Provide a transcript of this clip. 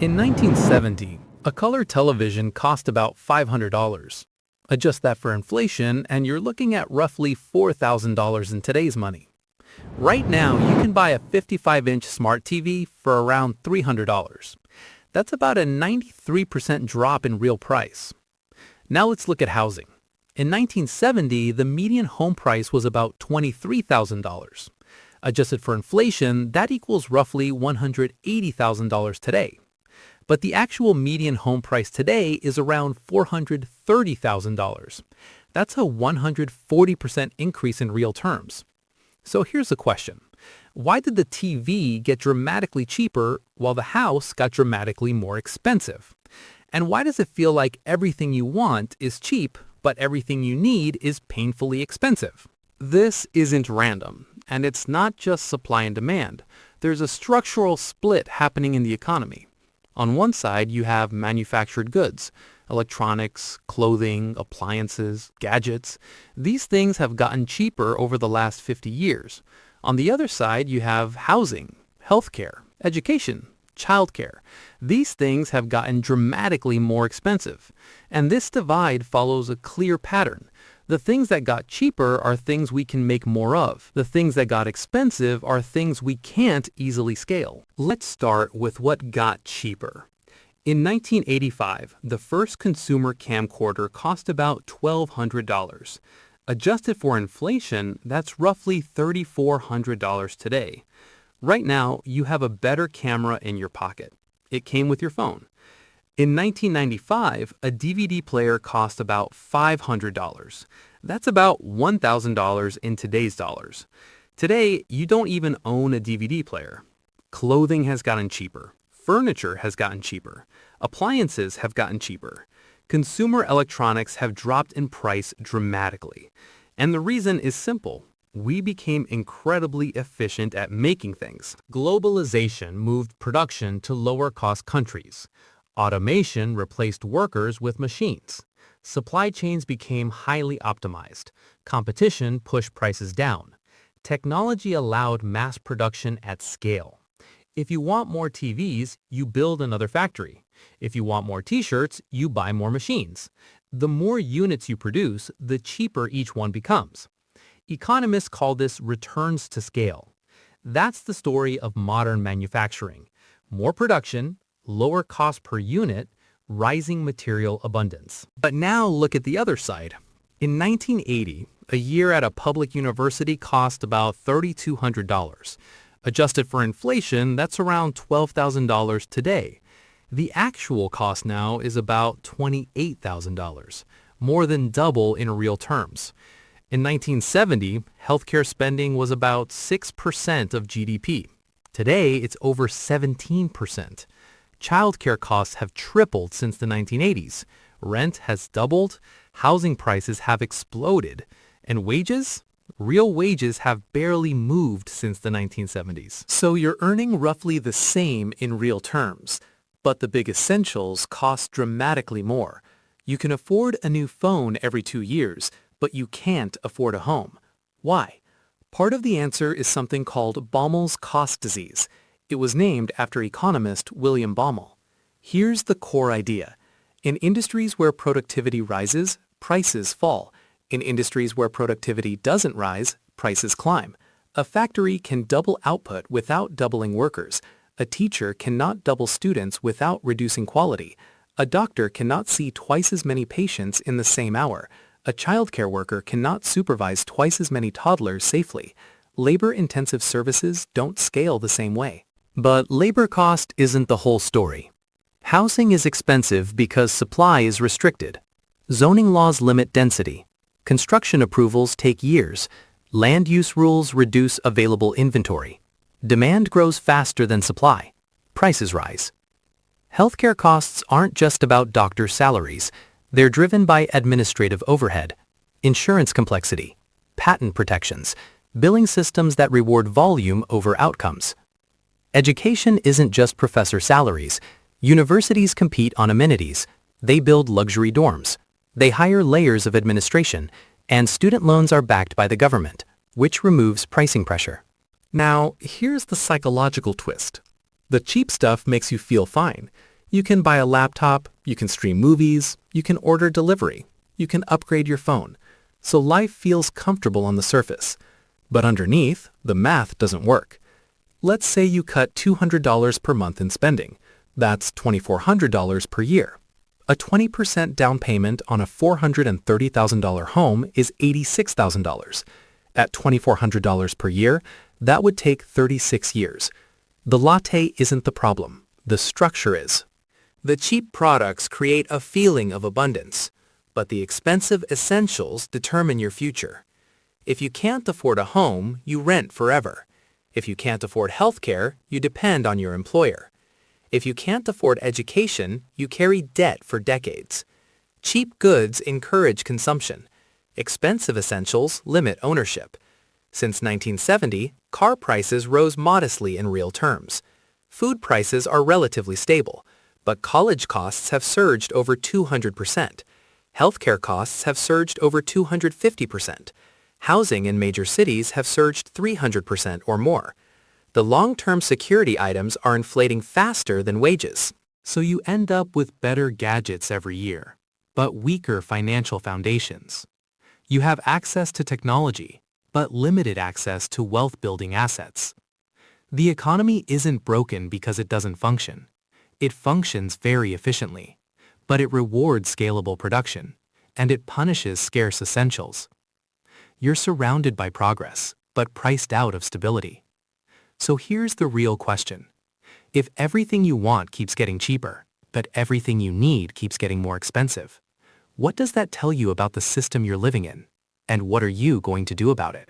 In 1970, a color television cost about $500. Adjust that for inflation, and you're looking at roughly $4,000 in today's money. Right now, you can buy a 55-inch smart TV for around $300. That's about a 93% drop in real price. Now let's look at housing. In 1970, the median home price was about $23,000. Adjusted for inflation, that equals roughly $180,000 today. But the actual median home price today is around $430,000. That's a 140% increase in real terms. So here's the question. Why did the TV get dramatically cheaper while the house got dramatically more expensive? And why does it feel like everything you want is cheap, but everything you need is painfully expensive? This isn't random, and it's not just supply and demand. There's a structural split happening in the economy. On one side, you have manufactured goods, electronics, clothing, appliances, gadgets. These things have gotten cheaper over the last 50 years. On the other side, you have housing, healthcare, education, childcare. These things have gotten dramatically more expensive. And this divide follows a clear pattern. The things that got cheaper are things we can make more of. The things that got expensive are things we can't easily scale. Let's start with what got cheaper. In 1985, the first consumer camcorder cost about $1,200. Adjusted for inflation, that's roughly $3,400 today. Right now, you have a better camera in your pocket. It came with your phone. In 1995, a DVD player cost about $500. That's about $1,000 in today's dollars. Today, you don't even own a DVD player. Clothing has gotten cheaper. Furniture has gotten cheaper. Appliances have gotten cheaper. Consumer electronics have dropped in price dramatically. And the reason is simple. We became incredibly efficient at making things. Globalization moved production to lower-cost countries. Automation replaced workers with machines. Supply chains became highly optimized. Competition pushed prices down. Technology allowed mass production at scale. If you want more TVs, you build another factory. If you want more t-shirts, you buy more machines. The more units you produce, the cheaper each one becomes. Economists call this returns to scale. That's the story of modern manufacturing. More production, lower cost per unit, rising material abundance. But now look at the other side. In 1980, a year at a public university cost about $3,200. Adjusted for inflation, that's around $12,000 today. The actual cost now is about $28,000, more than double in real terms. In 1970, healthcare spending was about 6% of GDP. Today, it's over 17%. Childcare costs have tripled since the 1980s. Rent has doubled. Housing prices have exploded. And wages? Real wages have barely moved since the 1970s. So you're earning roughly the same in real terms, but the big essentials cost dramatically more. You can afford a new phone every 2 years, but you can't afford a home. Why? Part of the answer is something called Baumol's Cost Disease. It was named after economist William Baumol. Here's the core idea. In industries where productivity rises, prices fall. In industries where productivity doesn't rise, prices climb. A factory can double output without doubling workers. A teacher cannot double students without reducing quality. A doctor cannot see twice as many patients in the same hour. A childcare worker cannot supervise twice as many toddlers safely. Labor-intensive services don't scale the same way. But labor cost isn't the whole story. Housing is expensive because supply is restricted. Zoning laws limit density. Construction approvals take years. Land use rules reduce available inventory. Demand grows faster than supply. Prices rise. Healthcare costs aren't just about doctor salaries. They're driven by administrative overhead, insurance complexity, patent protections, billing systems that reward volume over outcomes. Education isn't just professor salaries. Universities compete on amenities. They build luxury dorms. They hire layers of administration. And student loans are backed by the government, which removes pricing pressure. Now, here's the psychological twist. The cheap stuff makes you feel fine. You can buy a laptop, you can stream movies, you can order delivery, you can upgrade your phone. So life feels comfortable on the surface. But underneath, the math doesn't work. Let's say you cut $200 per month in spending. That's $2,400 per year. A 20% down payment on a $430,000 home is $86,000. At $2,400 per year, that would take 36 years. The latte isn't the problem. The structure is. The cheap products create a feeling of abundance, but the expensive essentials determine your future. If you can't afford a home, you rent forever. If you can't afford healthcare, you depend on your employer. If you can't afford education, you carry debt for decades. Cheap goods encourage consumption. Expensive essentials limit ownership. Since 1970, car prices rose modestly in real terms. Food prices are relatively stable, but college costs have surged over 200%. Healthcare costs have surged over 250%. Housing in major cities have surged 300% or more. The long-term security items are inflating faster than wages. So you end up with better gadgets every year, but weaker financial foundations. You have access to technology, but limited access to wealth-building assets. The economy isn't broken because it doesn't function. It functions very efficiently, but it rewards scalable production, and it punishes scarce essentials. You're surrounded by progress, but priced out of stability. So here's the real question. If everything you want keeps getting cheaper, but everything you need keeps getting more expensive, what does that tell you about the system you're living in? And what are you going to do about it?